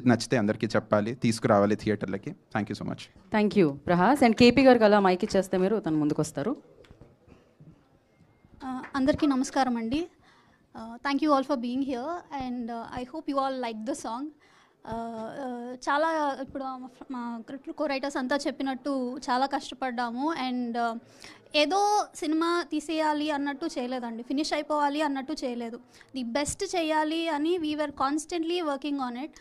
నచ్చితే అందరికీ చెప్పాలి, తీసుకురావాలి థియేటర్లకి. Thank you so much. Thank you Prahas. And KP గారికి అలా మైక్ ఇచ్చేస్తే మీరు తను ముందుకు వస్తారు. అందరికీ నమస్కారం అండి. Thank you all for being here and I hope you all like the song. చాలా ఇప్పుడు మా కో-రైటర్స్ అంతా చెప్పినట్టు చాలా కష్టపడ్డాము అండ్ ఏదో సినిమా తీసేయాలి అన్నట్టు చేయలేదండి, ఫినిష్ అయిపోవాలి అన్నట్టు చేయలేదు. ది బెస్ట్ చేయాలి అని we are constantly working on it.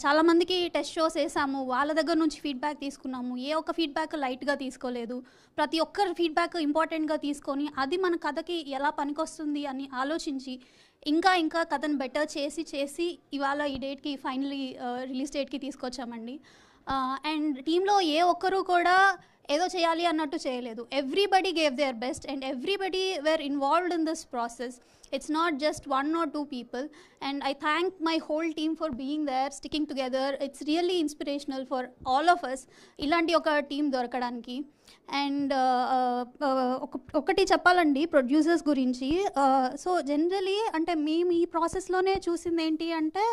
చాలామందికి టెస్ట్ షోస్ వేసాము, వాళ్ళ దగ్గర నుంచి ఫీడ్బ్యాక్ తీసుకున్నాము. ఏ ఒక్క ఫీడ్బ్యాక్ లైట్గా తీసుకోలేదు, ప్రతి ఒక్కరి ఫీడ్బ్యాక్ ఇంపార్టెంట్గా తీసుకొని అది మన కథకి ఎలా పనికొస్తుంది అని ఆలోచించి ఇంకా ఇంకా కథను బెటర్ చేసి ఇవాళ ఈ డేట్కి ఫైనలీ రిలీజ్ డేట్కి తీసుకొచ్చామండి. అండ్ టీంలో ఏ ఒక్కరూ కూడా ఏదో చేయాలి అన్నట్టు చేయలేదు. Everybody gave their best and everybody were involved in this process. It's not just one or two people and I thank my whole team for being there, sticking together. It's really inspirational for all of us ఇలాంటి ఒక team దొరకడానికి. And ఒకటి చెప్పాలండి producers గురించి. So generally అంటే మేము ఈ ప్రాసెస్లోనే చూసింది ఏంటి అంటే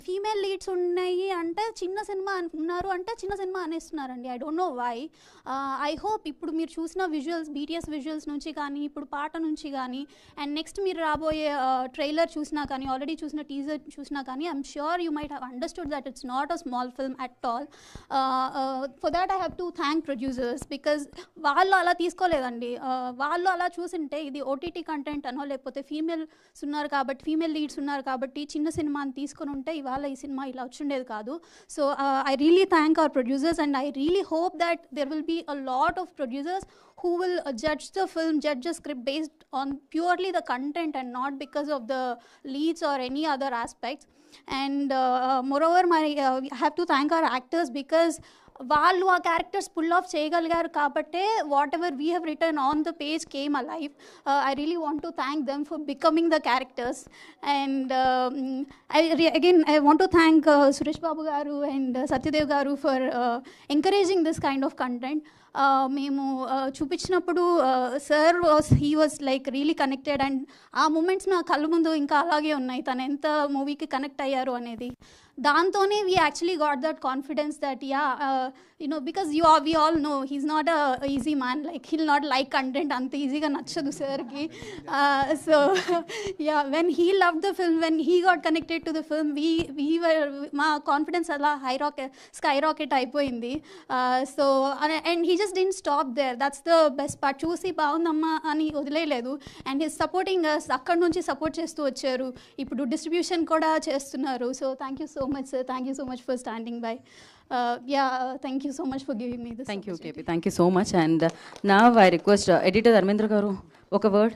ఫీమేల్ లీడ్స్ ఉన్నాయి అంటే చిన్న సినిమా ఉన్నారు అంటే చిన్న సినిమా అనేస్తున్నారండి. I don't know why. I hope ఇప్పుడు మీరు చూసిన విజువల్స్, బీటీఎస్ విజువల్స్ నుంచి కానీ ఇప్పుడు పాట నుంచి కానీ అండ్ నెక్స్ట్ మీరు రాబోయే ట్రైలర్ చూసినా కానీ ఆల్రెడీ చూసిన టీజర్ చూసినా కానీ I'm sure you might have understood that it's not a small film at all. For that I have to thank producers because వాళ్ళు అలా తీసుకోలేదండి. వాళ్ళు అలా చూసింటే ఇది ఓటీటీ కంటెంట్ అనో లేకపోతే ఫీమేల్స్ ఉన్నారు కాబట్టి ఫీమేల్ లీడ్స్ ఉన్నారు కాబట్టి చిన్న సినిమాని తీసుకొని ఉంటే ఇవాళ ఈ సినిమా ఇలా వచ్చిండేది కాదు. So I really thank our producers and I really hope that there will be a lot of producers who will judge the film, judge the script based on purely the content and not because of the leads or any other aspects. And moreover I have to thank our actors because వాళ్ళు ఆ characters pull off చేయగలిగారు కాబట్టే whatever we have written on the page came alive. I really want to thank them for becoming the characters. And I want to thank Suresh Babu garu and Satyadev garu for encouraging this kind of content. మేము చూపించినప్పుడు sir he was like really connected and ఆ moments నా కళ్ళ ముందు ఇంకా అలాగే ఉన్నాయి, తను ఎంత మూవీకి కనెక్ట్ అయ్యారు అనేది. దాంతోనే we actually got that confidence that because we all know he's not a easy man, like he'll not like content అంత ఈజీగా నచ్చదు సార్కి. So when he love the film, when he got connected to the film మా confidence అలా sky rocket అయిపోయింది. So and he just didn't stop there, that's the best part. చూసి బాగుందమ్మా అని వదిలేయలేదు అండ్ హీస్ సపోర్టింగ్ అస్, అక్కడ నుంచి support చేస్తూ వచ్చారు, ఇప్పుడు డిస్ట్రిబ్యూషన్ కూడా చేస్తున్నారు. So thank you so much sir, thank you so much for standing by. Thank you so much for giving me this. Thank you KP, thank you so much. And now I request editor Dharmendra garu oka word.